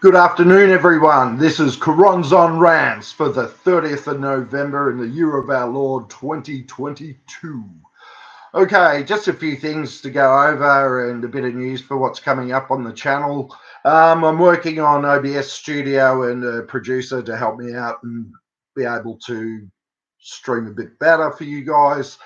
Good afternoon, everyone. This is Choronzon Rants for the 30th of November in the year of our Lord 2022. Okay, just a few things to go over and a bit of news for what's coming up on the channel. I'm working on OBS Studio and a producer to help me out and be able to stream a bit better for you guys.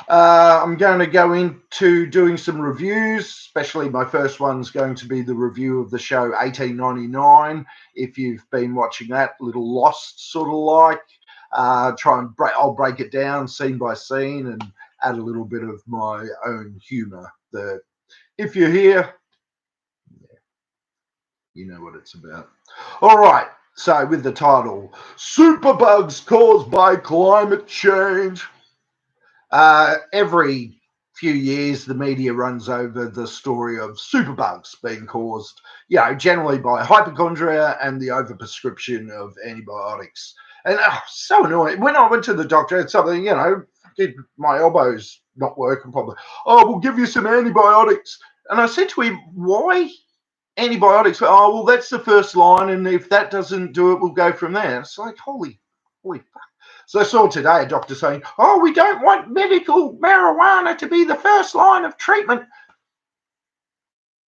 I'm going to go into doing some reviews, especially my first one's going to be the review of the show 1899. If you've been watching that, little Lost sort of like, I'll break it down scene by scene and add a little bit of my own humor. If you're here, you know what it's about. All right, so with the title, Superbugs Caused by Climate Change. Every few years, the media runs over the story of superbugs being caused, generally by hypochondria and the overprescription of antibiotics. And so annoying. When I went to the doctor, it's something, my elbow's not working properly. Oh, we'll give you some antibiotics. And I said to him, why antibiotics? Oh, well, that's the first line. And if that doesn't do it, we'll go from there. It's like, holy fuck. So I saw today a doctor saying, oh, we don't want medical marijuana to be the first line of treatment.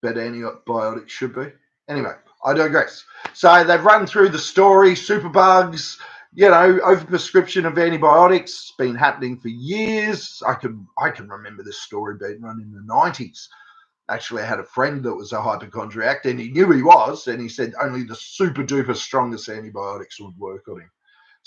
But antibiotics should be. Anyway, I digress. So they've run through the story, superbugs, overprescription of antibiotics, been happening for years. I can remember this story being run in the 90s. Actually, I had a friend that was a hypochondriac, and he knew he was, and he said only the super duper strongest antibiotics would work on him.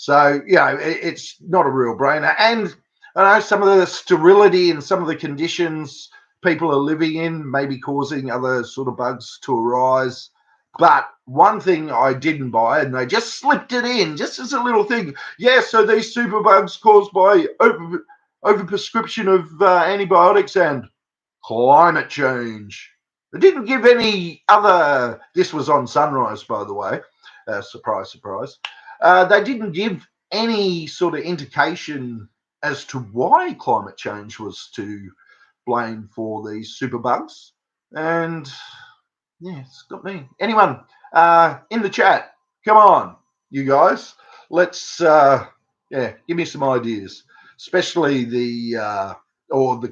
So, it's not a real brainer. And I know some of the sterility and some of the conditions people are living in may be causing other sort of bugs to arise. But one thing I didn't buy, and they just slipped it in, just as a little thing. Yeah, so these superbugs caused by overprescription of antibiotics and climate change. They didn't give any other. This was on Sunrise, by the way. Surprise, surprise. They didn't give any sort of indication as to why climate change was to blame for these superbugs. And yeah, it's got me. Anyone in the chat, come on, you guys. Let's give me some ideas, especially the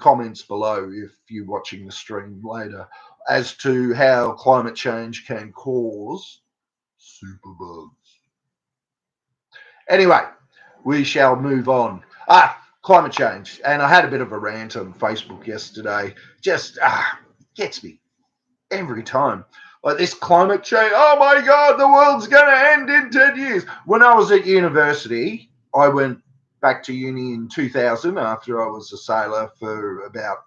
comments below if you're watching the stream later, as to how climate change can cause superbugs. Anyway, we shall move on. Climate change. And I had a bit of a rant on Facebook yesterday. Just gets me every time. Like this climate change. Oh my God, the world's going to end in 10 years. When I was at university, I went back to uni in 2000 after I was a sailor for about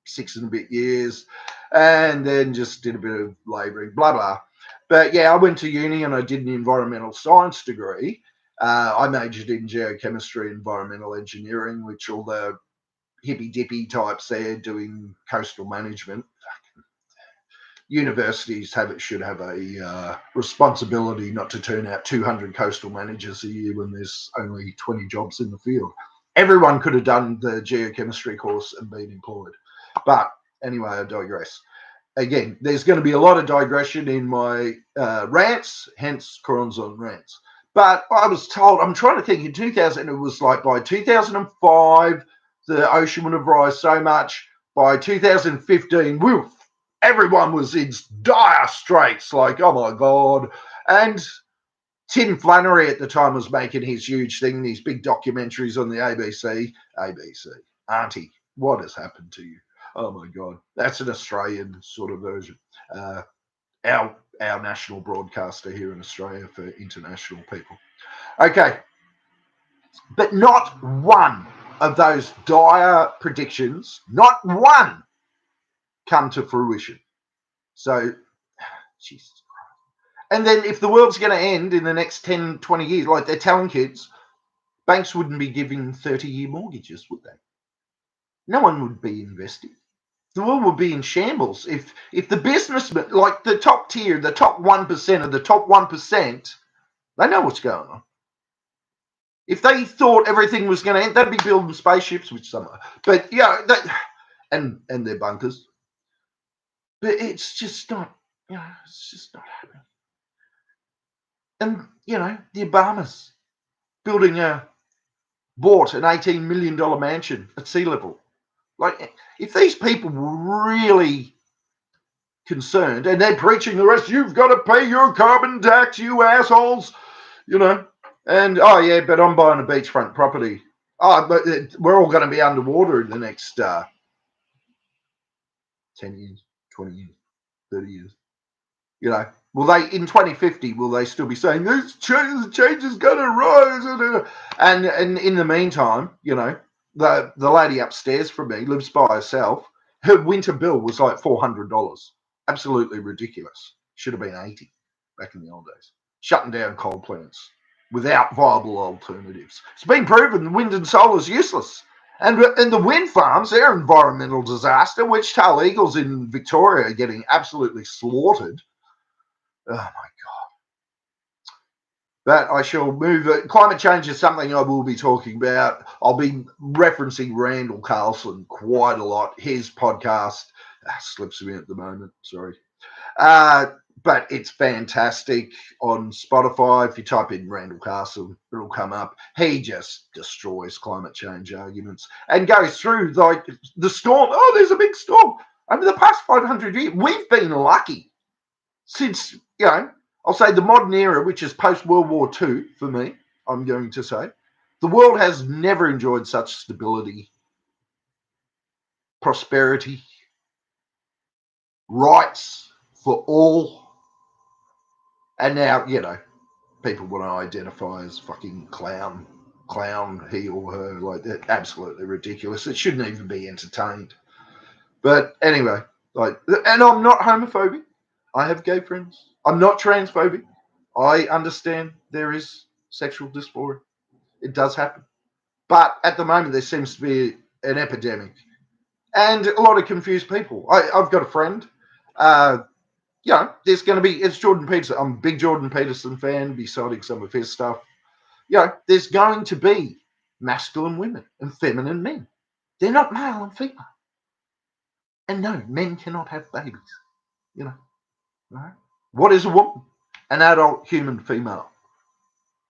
6 and a bit years, and then just did a bit of labouring, blah, blah. But yeah, I went to uni and I did an environmental science degree. I majored in geochemistry, environmental engineering, which all the hippy dippy types there doing coastal management. Universities should have a responsibility not to turn out 200 coastal managers a year when there's only 20 jobs in the field. Everyone could have done the geochemistry course and been employed. But anyway, I digress. Again, there's going to be a lot of digression in my rants, hence Choronzon Rants. But I was told, I'm trying to think, in 2000, it was like by 2005, the ocean would have risen so much. By 2015, everyone was in dire straits, like, oh my God. And Tim Flannery at the time was making his huge thing, these big documentaries on the ABC. Auntie, what has happened to you? Oh my God. That's an Australian sort of version. Our national broadcaster here in Australia for international people. Okay. But not one of those dire predictions, not one, come to fruition. So, Jesus Christ. And then if the world's going to end in the next 10, 20 years, like they're telling kids, banks wouldn't be giving 30-year mortgages, would they? No one would be investing. The world would be in shambles if the businessmen, like the top tier, the top 1% of the top 1%, they know what's going on. If they thought everything was going to end, they'd be building spaceships, which some are. But and their bunkers. But it's just not, it's just not happening. And, the Obamas bought an $18 million mansion at sea level. Like, if these people were really concerned, and they're preaching the rest, you've got to pay your carbon tax, you assholes, and, oh, yeah, but I'm buying a beachfront property. Oh, but we're all going to be underwater in the next 10 years, 20 years, 30 years. Will they, in 2050, will they still be saying, this change is going to rise? And in the meantime, the lady upstairs from me lives by herself. Her winter bill was like $400. Absolutely ridiculous. Should have been 80 back in the old days. Shutting down coal plants without viable alternatives. It's been proven wind and solar is useless. And the wind farms, they're an environmental disaster. Wedge-tail eagles in Victoria are getting absolutely slaughtered. Oh, my God. But I shall move. Climate change is something I will be talking about. I'll be referencing Randall Carlson quite a lot. His podcast slips me at the moment. Sorry. But it's fantastic on Spotify. If you type in Randall Carlson, it'll come up. He just destroys climate change arguments and goes through like the storm. Oh, there's a big storm. Over the past 500 years, we've been lucky since, I'll say the modern era, which is post-World War II for me, I'm going to say. The world has never enjoyed such stability, prosperity, rights for all. And now, people want to identify as fucking clown, he or her, like that. Absolutely ridiculous. It shouldn't even be entertained. But anyway, and I'm not homophobic. I have gay friends. I'm not transphobic. I understand there is sexual dysphoria. It does happen. But at the moment, there seems to be an epidemic and a lot of confused people. I've got a friend. There's going to be, it's Jordan Peterson. I'm a big Jordan Peterson fan, be citing some of his stuff. There's going to be masculine women and feminine men. They're not male and female. And no, men cannot have babies. Right? What is a woman? An adult human female.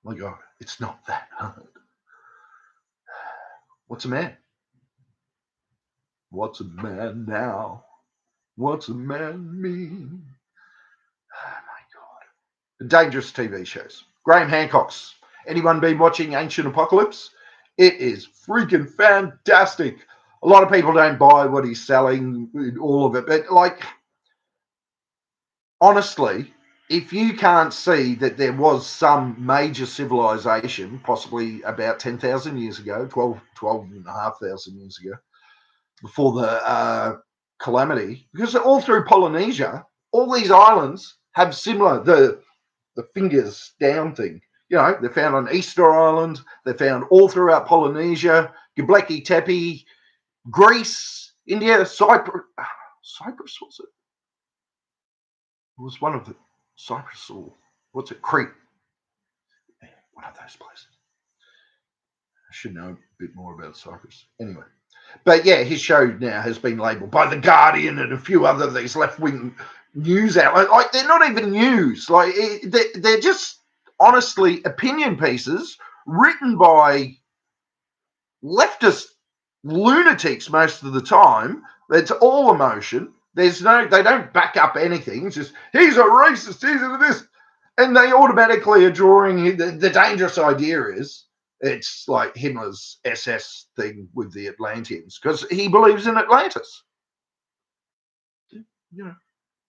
My God, it's not that hard. What's a man? What's a man now? What's a man mean? Oh my God. Dangerous TV shows. Graham Hancock's. Anyone been watching Ancient Apocalypse? It is freaking fantastic. A lot of people don't buy what he's selling, all of it, but honestly, if you can't see that there was some major civilization, possibly about 10,000 years ago, 12,500 years ago, before the calamity, because all through Polynesia, all these islands have similar, the fingers down thing. They're found on Easter Island. They're found all throughout Polynesia, Göbekli Tepe, Greece, India, Cyprus. Cyprus, was it? It was one of the Cyprus or what's it? Crete. One of those places. I should know a bit more about Cyprus. Anyway. But yeah, his show now has been labelled by The Guardian and a few other these left-wing news outlets. Like, they're not even news. Like, they're just, honestly, opinion pieces written by leftist lunatics most of the time. It's all emotion. They don't back up anything. It's just, he's a racist, he's a this. And they automatically are drawing, the dangerous idea is, it's like Himmler's SS thing with the Atlanteans, because he believes in Atlantis.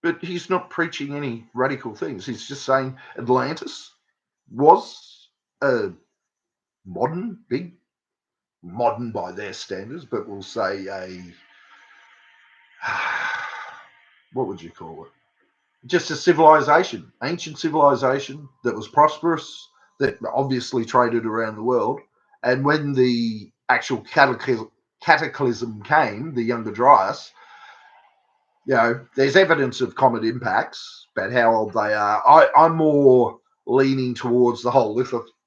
But he's not preaching any radical things. He's just saying Atlantis was a modern by their standards, but we'll say what would you call it? Just a civilization, ancient civilization that was prosperous, that obviously traded around the world. And when the actual cataclysm came, the Younger Dryas, there's evidence of comet impacts, but how old they are, I'm more leaning towards the whole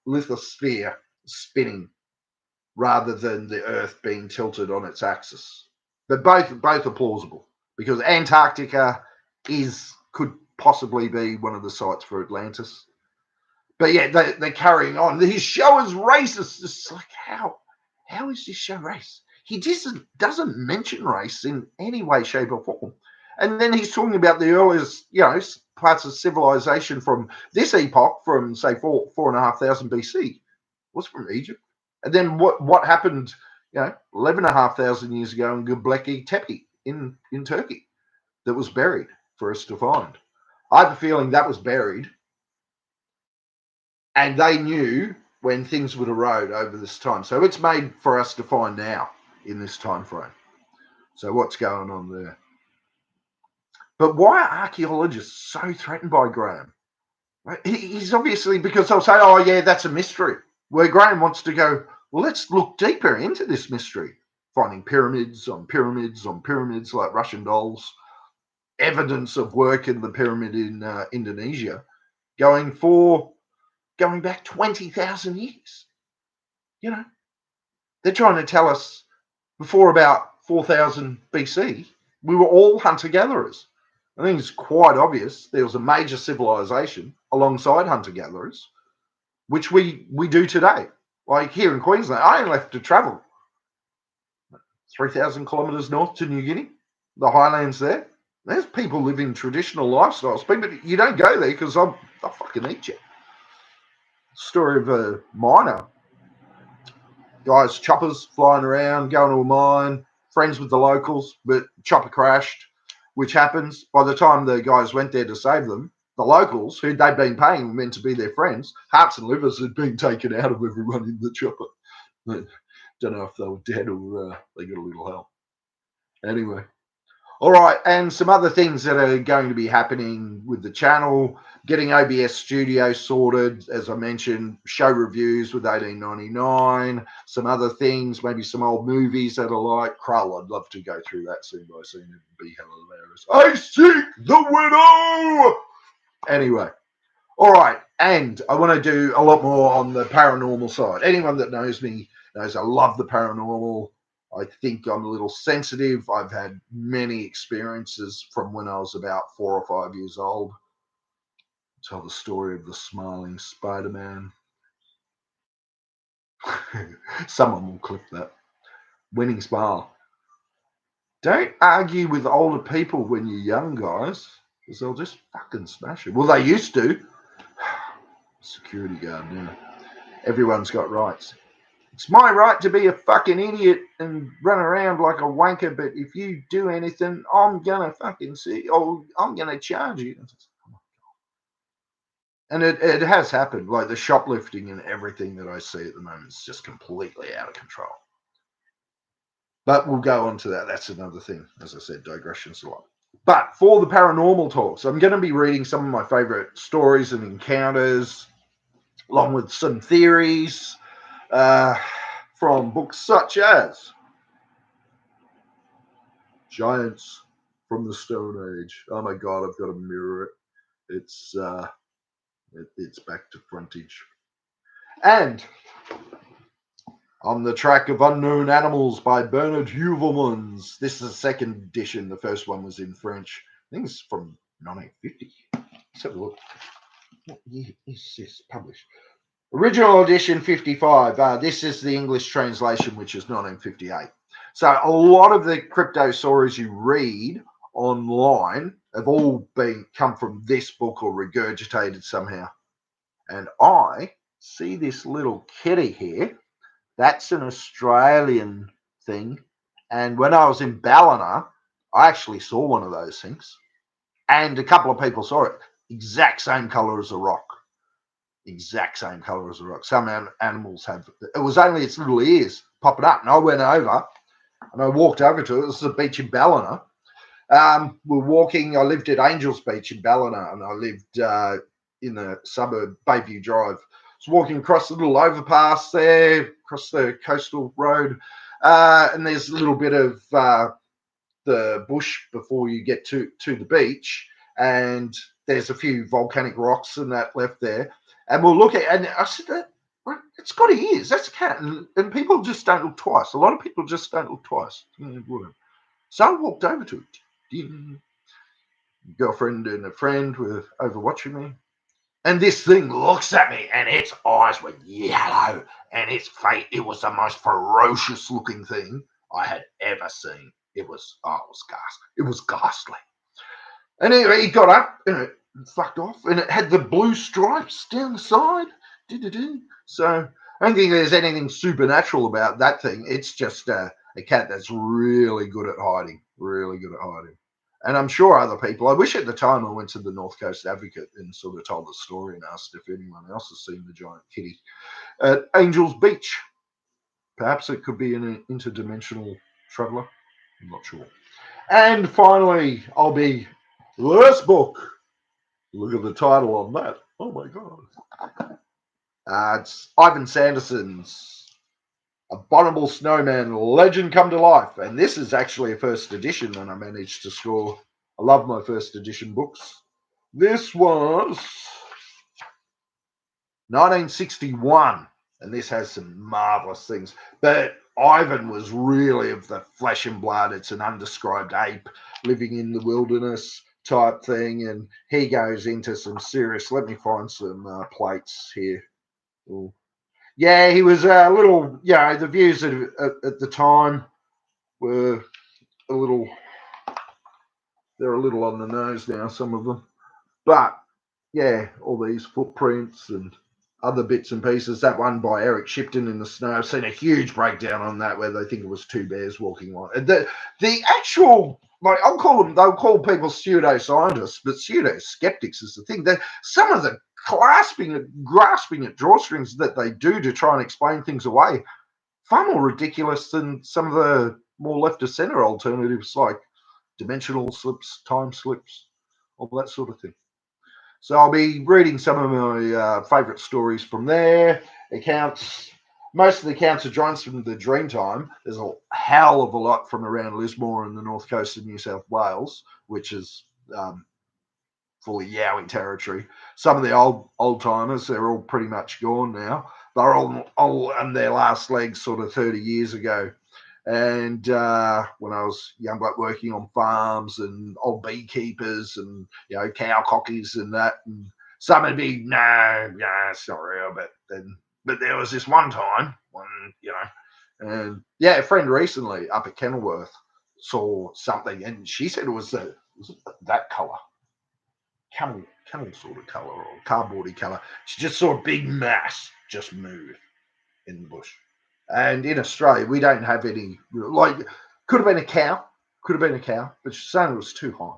lithosphere spinning rather than the Earth being tilted on its axis. But both are plausible, because Antarctica could possibly be one of the sites for Atlantis. But yeah, they're carrying on. His show is racist. It's like, how is this show racist? He doesn't mention race in any way, shape, or form. And then he's talking about the earliest, parts of civilization from this epoch, from say 4,500 BC, was from Egypt. And then what happened, 11,500 years ago in Göbekli Tepe in Turkey, that was buried for us to find. I have a feeling that was buried, and they knew when things would erode over this time. So it's made for us to find now in this time frame. So what's going on there? But why are archaeologists so threatened by Graham? He's obviously, because they'll say, oh yeah, that's a mystery. Where Graham wants to go, well, let's look deeper into this mystery. Finding pyramids on pyramids on pyramids like Russian dolls, evidence of work in the pyramid in Indonesia, going back 20,000 years. They're trying to tell us before about 4,000 BC, we were all hunter-gatherers. I think it's quite obvious there was a major civilization alongside hunter-gatherers, which we do today. Like here in Queensland, I only have to travel 3,000 kilometres north to New Guinea, the highlands there. There's people living traditional lifestyles. But you don't go there because I'll fucking eat you. Story of a miner. Guys, choppers flying around, going to a mine, friends with the locals, but chopper crashed, which happens. By the time the guys went there to save them, the locals, who they'd been paying, were meant to be their friends, hearts and livers had been taken out of everyone in the chopper. Don't know if they were dead or they got a little help. Anyway. All right, and some other things that are going to be happening with the channel, getting OBS Studio sorted, as I mentioned, show reviews with 1899, some other things, maybe some old movies that I like. Krull, I'd love to go through that scene by scene. It would be hilarious. I seek the widow! Anyway, all right, and I want to do a lot more on the paranormal side. Anyone that knows me knows I love the paranormal. I think I'm a little sensitive. I've had many experiences from when I was about 4 or 5 years old. Tell the story of the smiling Spider-Man. Someone will clip that. Winning smile. Don't argue with older people when you're young, guys, because they'll just fucking smash it. Well, they used to. Security guard now. Everyone's got rights. It's my right to be a fucking idiot and run around like a wanker, but if you do anything, I'm gonna fucking see, or I'm gonna charge you. And it has happened, like the shoplifting and everything that I see at the moment is just completely out of control. But we'll go on to that. That's another thing. As I said, digressions a lot. But for the paranormal talks, I'm going to be reading some of my favorite stories and encounters, along with some theories from books such as Giants from the Stone Age. Oh my God, I've got to mirror it. It's back to frontage. And On the Track of Unknown Animals by Bernard Heuvelmans. This is the second edition. The first one was in French. I think it's from 1950. Let's have a look. What year is this published? Original edition 55. This is the English translation, which is 1958. So a lot of the crypto stories you read online have all come from this book or regurgitated somehow. And I see this little kitty here. That's an Australian thing. And when I was in Ballina, I actually saw one of those things. And a couple of people saw it. Exact same color as a rock. Exact same color as a rock. Some animals have. It was only its little ears popping up. And I went over and I walked over to it. This is a beach in Ballina. We're walking. I lived at Angels Beach in Ballina, and I lived in the suburb, Bayview Drive. I was walking across the little overpass there, across the coastal road, and there's a little bit of the bush before you get to the beach, and there's a few volcanic rocks and that left there. And we'll look at, and I said, it's got ears. That's a cat, and people just don't look twice. A lot of people just don't look twice. So I walked over to it. Girlfriend and a friend were over watching me. And this thing looks at me, and its eyes were yellow, and its face, it was the most ferocious looking thing I had ever seen. It was ghastly. And anyway, he got up and it fucked off, and it had the blue stripes down the side. So I don't think there's anything supernatural about that thing. It's just a cat that's really good at hiding, really good at hiding. And I'm sure other people, I wish at the time I went to the North Coast Advocate and sort of told the story and asked if anyone else has seen the giant kitty at Angel's Beach. Perhaps it could be an interdimensional traveller. I'm not sure. And finally, I'll be this book. Look at the title on that. Oh my God. It's Ivan Sanderson's Abominable Snowman Legend Come to Life. And this is actually a first edition, and I managed to score. I love my first edition books. This was 1961, and this has some marvelous things. But Ivan was really of the flesh and blood. It's an undescribed ape living in the wilderness type thing, and he goes into some serious. Let me find some plates here. Ooh. Yeah, he was a little. Yeah, the views at the time were a little. They're a little on the nose now, some of them, but yeah, all these footprints and other bits and pieces. That one by Eric Shipton in the snow. I've seen a huge breakdown on that where they think it was two bears walking on. The actual, like, they'll call people pseudo-scientists, but pseudo-skeptics is the thing. That some of the grasping at drawstrings that they do to try and explain things away, far more ridiculous than some of the more left of center alternatives like dimensional slips, time slips, all that sort of thing. So I'll be reading some of my favourite stories from there. Accounts, most of the accounts are drawn from the Dreamtime. There's a hell of a lot from around Lismore and the north coast of New South Wales, which is fully Yowie territory. Some of the old timers, they're all pretty much gone now. They're all on their last legs sort of 30 years ago. And when I was young, like working on farms and old beekeepers and, cow cockies and that, and some would be, no, it's not real. But there was this one time and a friend recently up at Kenilworth saw something, and she said it was that colour, camel sort of colour or cardboardy colour. She just saw a big mass just move in the bush. And in Australia, we don't have any, like, could have been a cow, but she's saying it was too high.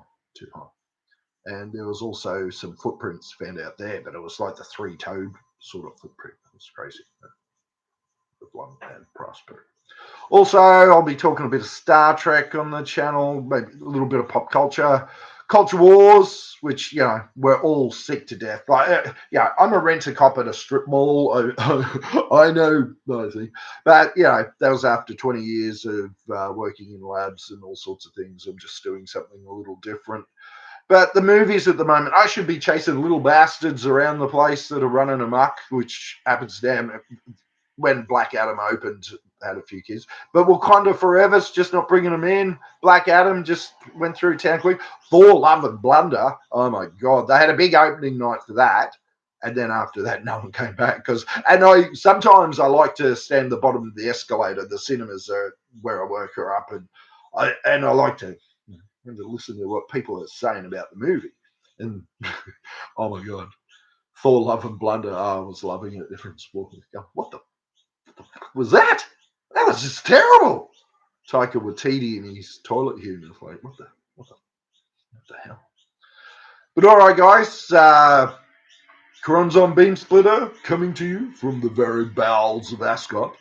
And there was also some footprints found out there, but it was like the three-toed sort of footprint. It was crazy. The blonde and prosper. Also, I'll be talking a bit of Star Trek on the channel, maybe a little bit of pop culture. Culture Wars, which, we're all sick to death. Like, I'm a rent-a-cop at a strip mall. I know, but, that was after 20 years of working in labs and all sorts of things. I'm just doing something a little different. But the movies at the moment, I should be chasing little bastards around the place that are running amok, which happens damn when Black Adam opened, had a few kids. But Wakanda Forever's just not bringing them in. Black Adam just went through town quick. Thor, Love and Blunder. Oh my God. They had a big opening night for that. And then after that, no one came back. Sometimes I like to stand at the bottom of the escalator. The cinemas are where I work are up. And I like to listen to what people are saying about the movie. And oh my God. Thor, Love and Blunder. Oh, I was loving it. Everyone's walking. What the fuck was that? That was just terrible. Taika Waititi in his toilet humor. Like, what the hell? But all right, guys. Choronzon Beam Splitter coming to you from the very bowels of Ascot.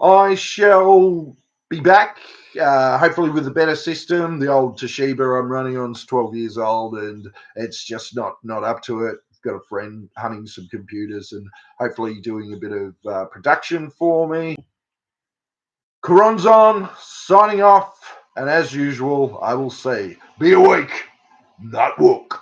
I shall be back, hopefully with a better system. The old Toshiba I'm running on is 12 years old, and it's just not up to it. I've got a friend hunting some computers and hopefully doing a bit of production for me. Choronzon signing off, and as usual, I will say, be awake, not woke.